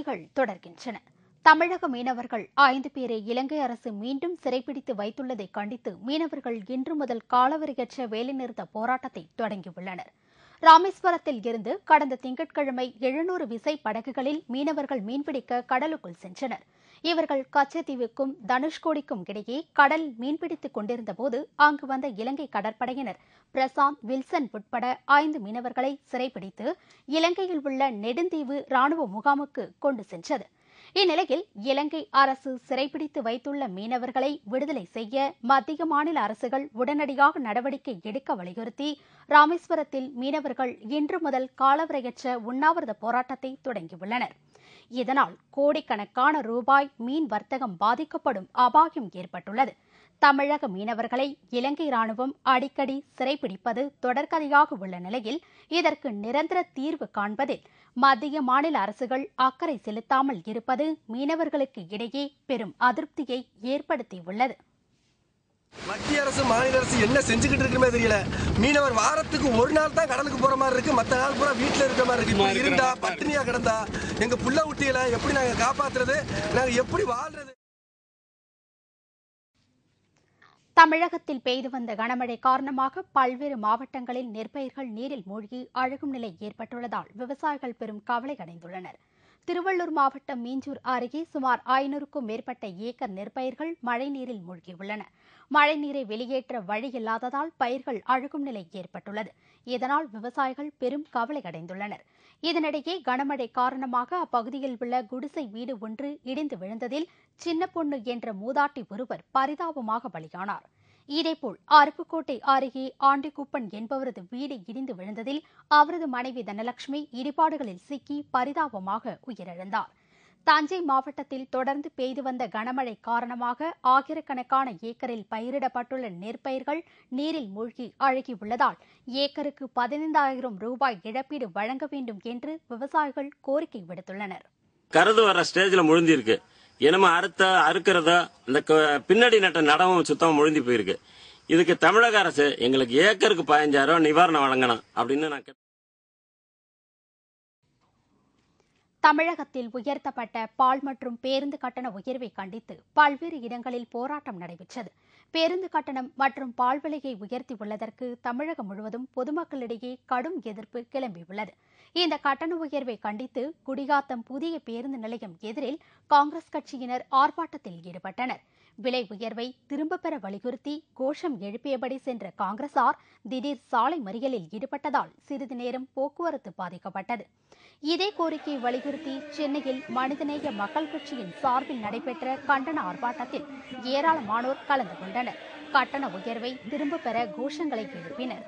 செய்திகள் தொடர்கின்றன. தமிழக மீனவர்கள் 5 பேரை இலங்கை அரசு மீண்டும் சிறைப்பிடித்து வைத்துள்ளதை கண்டித்து மீனவர்கள் இன்று முதல் காலவரையற்ற வேலைநிறுத்த போராட்டத்தை தொடங்கியுள்ளனர். ராமேஸ்வரத்தில் இருந்து கடந்த திங்கட்கிழமை 700 விசை படகுகளில் மீனவர்கள் மீன்பிடிக்க கடலுக்குள் சென்றனர். இவர்கள் கச்சத்தீவுக்கும் தனுஷ்கோடிக்கும் இடையே கடல் மீன்பிடித்துக் கொண்டிருந்தபோது அங்கு வந்த இலங்கை கடற்படையினர் பிரசாந்த், வில்சன் உட்பட 5 மீனவர்களை சிறைப்பிடித்து இலங்கையில் உள்ள நெடுந்தீவு ராணுவ முகாமுக்கு கொண்டு சென்றது. இந்நிலையில் இலங்கை அரசு சிறைப்பிடித்து வைத்துள்ள மீனவர்களை விடுதலை செய்ய மத்திய மாநில அரசுகள் உடனடியாக நடவடிக்கை எடுக்க வலியுறுத்தி ராமேஸ்வரத்தில் மீனவர்கள் இன்று முதல் காலவரையற்ற உண்ணாவிரத போராட்டத்தை தொடங்கியுள்ளனர். இதனால் கோடிக்கணக்கான ரூபாய் மீன் வர்த்தகம் பாதிக்கப்படும் அபாயம் ஏற்பட்டுள்ளது. தமிழக மீனவர்களை இலங்கை ராணுவம் அடிக்கடி சிறைப்பிடிப்பது தொடர்கதையாக உள்ள நிலையில் இதற்கு நிரந்தர தீர்வு காண்பதில் மத்திய மாநில அரசுகள் அக்கறை செலுத்தாமல் இருப்பது மீனவர்களுக்கு இடையே பெரும் அதிருப்தியை ஏற்படுத்தியுள்ளது. மத்திய அரசு மாநில அரசு என்ன செஞ்சுக்கிட்டு இருக்குமே தெரியல. மீனவர் வாரத்துக்கு ஒரு நாள் தான் கடலுக்கு போற மாதிரி இருக்கு, மற்ற நாள் பூரா வீட்டுல இருக்கிற மாதிரி இருக்கு. இப்படி இருந்தா பட்டினியா கிடந்தா எங்க புள்ள குட்டிகளை எப்படி நாங்க காப்பாத்துறது, நாங்க எப்படி வாழ்றது? தமிழகத்தில் பெய்து வந்த கனமழை காரணமாக பல்வேறு மாவட்டங்களில் நெற்பயிர்கள் நீரில் மூழ்கி அழுகும் நிலை ஏற்பட்டுள்ளதால் விவசாயிகள் பெரும் கவலை அடைந்துள்ளனர். திருவள்ளூர் மாவட்டம் மீஞ்சூர் அருகே சுமார் 500க்கும் மேற்பட்ட ஏக்கர் நெற்பயிர்கள் மழைநீரில் மூழ்கியுள்ளன. மழைநீரை வெளியேற்ற வழி இல்லாததால் பயிர்கள் அழுகும் நிலை ஏற்பட்டுள்ளது. இதனால் விவசாயிகள் பெரும் கவலை அடைந்துள்ளனர். இதனிடையே கனமழை காரணமாக அப்பகுதியில் உள்ள குடிசை வீடு ஒன்று இடிந்து விழுந்ததில் சின்ன பொண்ணு என்ற மூதாட்டி ஒருவர் பரிதாபமாக பலியானார். இதேபோல் அருப்புக்கோட்டை அருகே ஆண்டிக்குப்பன் என்பவரது வீடு இடிந்து விழுந்ததில் அவரது மனைவி தனலட்சுமி இடிபாடுகளில் சிக்கி பரிதாபமாக உயிரிழந்தார். தஞ்சை மாவட்டத்தில் தொடர்ந்து பெய்து வந்த கனமழை காரணமாக ஆயிரக்கணக்கான ஏக்கரில் பயிரிடப்பட்டுள்ள நெற்பயிர்கள் நீரில் மூழ்கி அழுகியுள்ளதால் ஏக்கருக்கு 15,000 ரூபாய் இழப்பீடு வழங்க வேண்டும் என்று விவசாயிகள் கோரிக்கை விடுத்துள்ளனர். கருது வர ஸ்டேஜ்ல முழுந்தி இருக்கு. என்னமோ அறுக்கிறதோ இந்த பின்னாடி நட்ட நடவும் சுத்தம் முழுந்தி போயிருக்கு. இதுக்கு தமிழக அரசு எங்களுக்கு ஏக்கருக்கு 15,000 நிவாரணம் வழங்கணும் அப்படின்னு நான் தமிழகத்தில் உயர்த்தப்பட்ட பால் மற்றும் பேருந்து கட்டண உயர்வை கண்டித்து பல்வேறு இடங்களில் போராட்டம் நடைபெற்றது. பேருந்து கட்டணம் மற்றும் பால் விலையை உயர்த்தியுள்ளதற்கு தமிழகம் முழுவதும் பொதுமக்களிடையே கடும் எதிர்ப்பு கிளம்பியுள்ளது. இந்த கட்டண உயர்வை கண்டித்து குடியாத்தம் புதிய பேருந்து நிலையம் எதிரில் காங்கிரஸ் கட்சியினர் ஆர்ப்பாட்டத்தில் ஈடுபட்டனர். விலை உயர்வை திரும்பப் பெற வலியுறுத்தி கோஷம் எழுப்பியபடி சென்ற காங்கிரசார் திடீர் சாலை மறியலில் ஈடுபட்டதால் சிறிது நேரம் போக்குவரத்து பாதிக்கப்பட்டது. இதே கோரிக்கையை வலியுறுத்தி சென்னையில் மனிதநேய மக்கள் கட்சியின் சார்பில் நடைபெற்ற கண்டன ஆர்ப்பாட்டத்தில் ஏராளமானோர் கலந்து கொண்டனர். கட்டண உயர்வை திரும்பப் பெற கோஷங்களை எழுப்பினர்.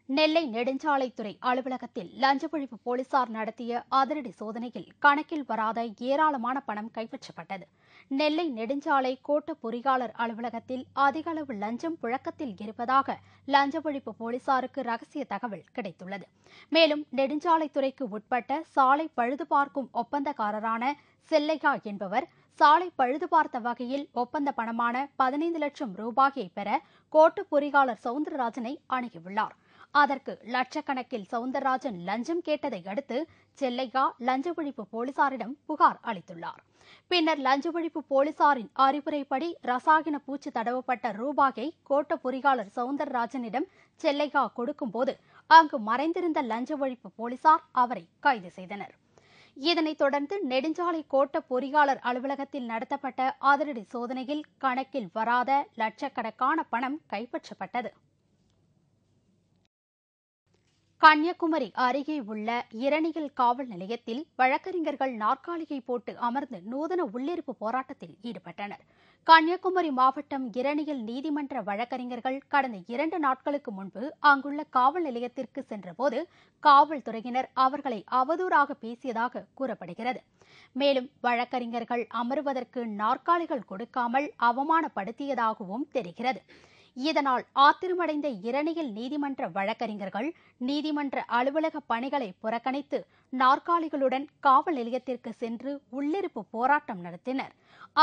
நெல்லை நெடுஞ்சாலைத்துறை அலுவலகத்தில் லஞ்ச ஒழிப்பு போலீசார் நடத்திய அதிரடி சோதனையில் கணக்கில் வராத ஏராளமான பணம் கைப்பற்றப்பட்டது. நெல்லை நெடுஞ்சாலை கோட்ட பொறியாளர் அலுவலகத்தில் அதிக அளவு லஞ்சம் புழக்கத்தில் இருப்பதாக லஞ்ச ஒழிப்பு போலீசாருக்கு ரகசிய தகவல் கிடைத்துள்ளது. மேலும் நெடுஞ்சாலைத்துறைக்கு உட்பட்ட சாலை பழுது பார்க்கும் ஒப்பந்தக்காரரான செல்லையா என்பவர் சாலை பழுது பார்த்த வகையில் ஒப்பந்த பணமான 15 லட்சம் ரூபாயை பெற கோட்ட பொறியாளர் சவுந்தரராஜனை அணுகியுள்ளார். அதற்கு லட்சக்கணக்கில் சவுந்தரராஜன் லஞ்சம் கேட்டதை அடுத்து செல்லையா லஞ்ச ஒழிப்பு போலீசாரிடம் புகார் அளித்துள்ளார். பின்னர் லஞ்ச ஒழிப்பு போலீசாரின் அறிவுரைப்படி ரசாயன பூச்சி தடவப்பட்ட ரூபாயை கோட்ட பொறியாளர் சவுந்தரராஜனிடம் செல்லையா கொடுக்கும்போது அங்கு மறைந்திருந்த லஞ்ச ஒழிப்பு போலீசார் அவரை கைது செய்தனர். இதனைத் தொடர்ந்து நெடுஞ்சாலை கோட்ட பொறியாளர் அலுவலகத்தில் நடத்தப்பட்ட அதிரடி சோதனையில் கணக்கில் வராத லட்சக்கணக்கான பணம் கைப்பற்றப்பட்டது. கன்னியாகுமரி அருகே உள்ள இரணியல் காவல் நிலையத்தில் வழக்கறிஞர்கள் நாற்காலியை போட்டு அமர்ந்து நூதன உள்ளிருப்பு போராட்டத்தில் ஈடுபட்டனர். கன்னியாகுமரி மாவட்டம் இரணியல் நீதிமன்ற வழக்கறிஞர்கள் கடந்த 2 நாட்களுக்கு முன்பு அங்குள்ள காவல் நிலையத்திற்கு சென்றபோது காவல்துறையினர் அவர்களை அவதூறாக பேசியதாக கூறப்படுகிறது. மேலும் வழக்கறிஞர்கள் அமருவதற்கு நாற்காலிகள் கொடுக்காமல் அவமானப்படுத்தியதாகவும் தெரிகிறது. இதனால் ஆத்திரமடைந்த இரணியல் நீதிமன்ற வழக்கறிஞர்கள் நீதிமன்ற அலுவலக பணிகளை புறக்கணித்து நாற்காலிகளுடன் காவல் நிலையத்திற்கு சென்று உள்ளிருப்பு போராட்டம் நடத்தினர்.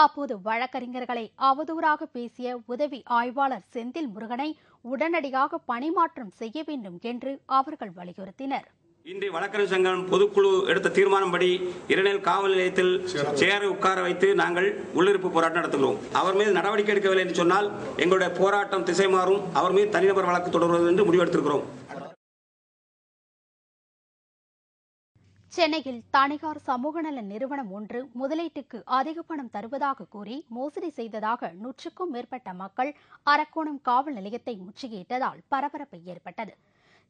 அப்போது வழக்கறிஞர்களை அவதூறாக பேசிய உதவி ஆய்வாளர் செந்தில் முருகனை உடனடியாக பணிமாற்றம் செய்ய வேண்டும் என்று அவர்கள் வலியுறுத்தினர். இன்று வழக்கறிஞர் சங்கம் பொதுக்குழு எடுத்த தீர்மானப்படி இரணியல் காவல் நிலையத்தில் சேரை உட்கார வைத்து நாங்கள் உள்ளிருப்பு போராட்டம் நடத்துகிறோம். அவர் மீது நடவடிக்கை எடுக்கவில்லை என்று சொன்னால் எங்களுடைய போராட்டம் திசை மாறும், அவர் மீது தனிநபர் வழக்கு தொடர்வது என்று முடிவெடுத்திருக்கிறோம். சென்னையில் தனியார் சமூக நல நிறுவனம் ஒன்று முதலீட்டுக்கு அதிக பணம் தருவதாக கூறி மோசடி செய்ததாக 100க்கும் மேற்பட்ட மக்கள் அரக்கோணம் காவல் நிலையத்தை முற்றுகையிட்டதால் பரபரப்பு ஏற்பட்டது.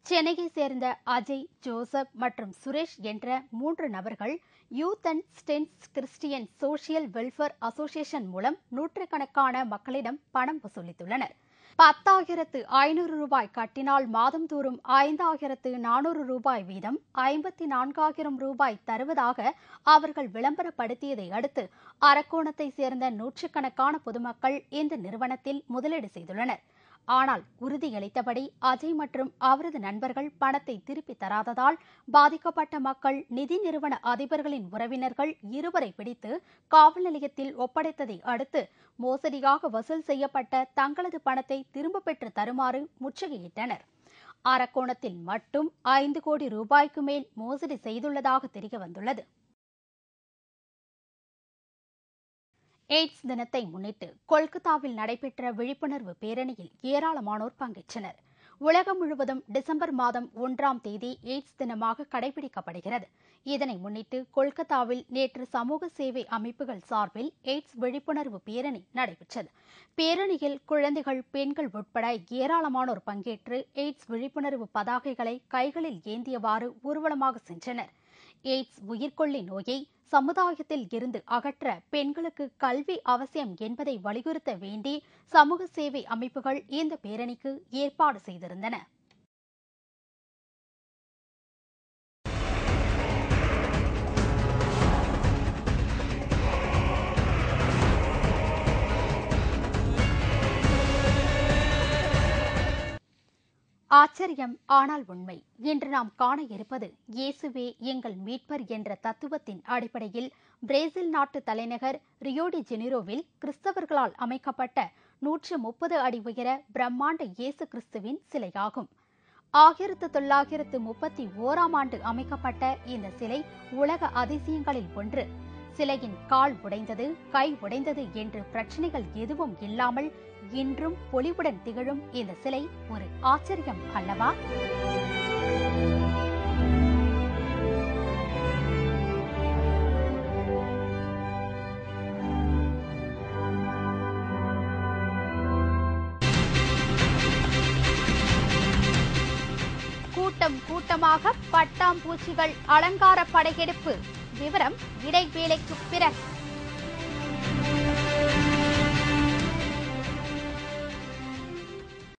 சென்னையை சேர்ந்த அஜய், ஜோசப் மற்றும் சுரேஷ் என்ற 3 நபர்கள் youth and stench Christian social welfare association மூலம் நூற்றுக்கணக்கான மக்களிடம் பணம் வசூலித்துள்ளனர். 10,500 ரூபாய் கட்டினால் மாதந்தோறும் 5,400 ரூபாய் வீதம் 54,000 ரூபாய் தருவதாக அவர்கள் விளம்பரப்படுத்தியதை அடுத்து அரக்கோணத்தை சேர்ந்த நூற்றுக்கணக்கான பொதுமக்கள் இந்த நிறுவனத்தில் முதலீடு செய்துள்ளனர். ஆனால் உறுதியளித்தபடி அஜய் மற்றும் அவரது நண்பர்கள் பணத்தை திருப்பி தராததால் பாதிக்கப்பட்ட மக்கள் நிதி நிறுவன அதிபர்களின் உறவினர்கள் 2 பிடித்து காவல் நிலையத்தில் ஒப்படைத்ததை அடுத்து மோசடியாக வசூல் செய்யப்பட்ட தங்களது பணத்தை திரும்ப பெற்று தருமாறு முற்றுகையிட்டனர். அரக்கோணத்தில் மட்டும் 5 கோடி ரூபாய்க்கு மேல் மோசடி செய்துள்ளதாக தெரியவந்துள்ளது. எய்ட்ஸ் தினத்தை முன்னிட்டு கொல்கத்தாவில் நடைபெற்ற விழிப்புணர்வு பேரணியில் ஏராளமானோர் பங்கேற்றனர். உலகம் முழுவதும் டிசம்பர் மாதம் 1ஆம் தேதி எய்ட்ஸ் தினமாக கடைபிடிக்கப்படுகிறது. இதனை முன்னிட்டு கொல்கத்தாவில் நேற்று சமூக சேவை அமைப்புகள் சார்பில் எய்ட்ஸ் விழிப்புணர்வு பேரணி நடைபெற்றது. பேரணியில் குழந்தைகள், பெண்கள் உட்பட ஏராளமானோர் பங்கேற்று எய்ட்ஸ் விழிப்புணர்வு பதாகைகளை கைகளில் ஏந்தியவாறு ஊர்வலமாக சென்றனர். எய்ட்ஸ் உயிர்கொல்லி நோயை சமுதாயத்தில் இருந்து அகற்ற பெண்களுக்கு கல்வி அவசியம் என்பதை வலியுறுத்த வேண்டி சமூக சேவை அமைப்புகள் இந்த பேரணிக்கு ஏற்பாடு செய்திருந்தன. ஆச்சரியம், ஆனால் உண்மை. இன்று நாம் காண இருப்பது இயேசுவே எங்கள் மீட்பர் என்ற தத்துவத்தின் அடிப்படையில் பிரேசில் நாட்டு தலைநகர் ரியோ டி ஜெனிரோவில் கிறிஸ்தவர்களால் அமைக்கப்பட்ட 130 அடி உயர பிரம்மாண்ட இயேசு கிறிஸ்துவின் சிலையாகும். 1931ஆம் ஆண்டு அமைக்கப்பட்ட இந்த சிலை உலக அதிசயங்களில் ஒன்று. சிலையின் கால் உடைந்தது, கை உடைந்தது என்று பிரச்சனைகள் எதுவும் இல்லாமல் இன்றும் பொலிவுடன் திகழும் இந்த சிலை ஒரு ஆச்சரியம் அல்லவா? கூட்டம் கூட்டமாக பட்டாம்பூச்சிகள் அலங்கார படையெடுப்பு. விவரம் இடைவேளைக்கு பிறகு.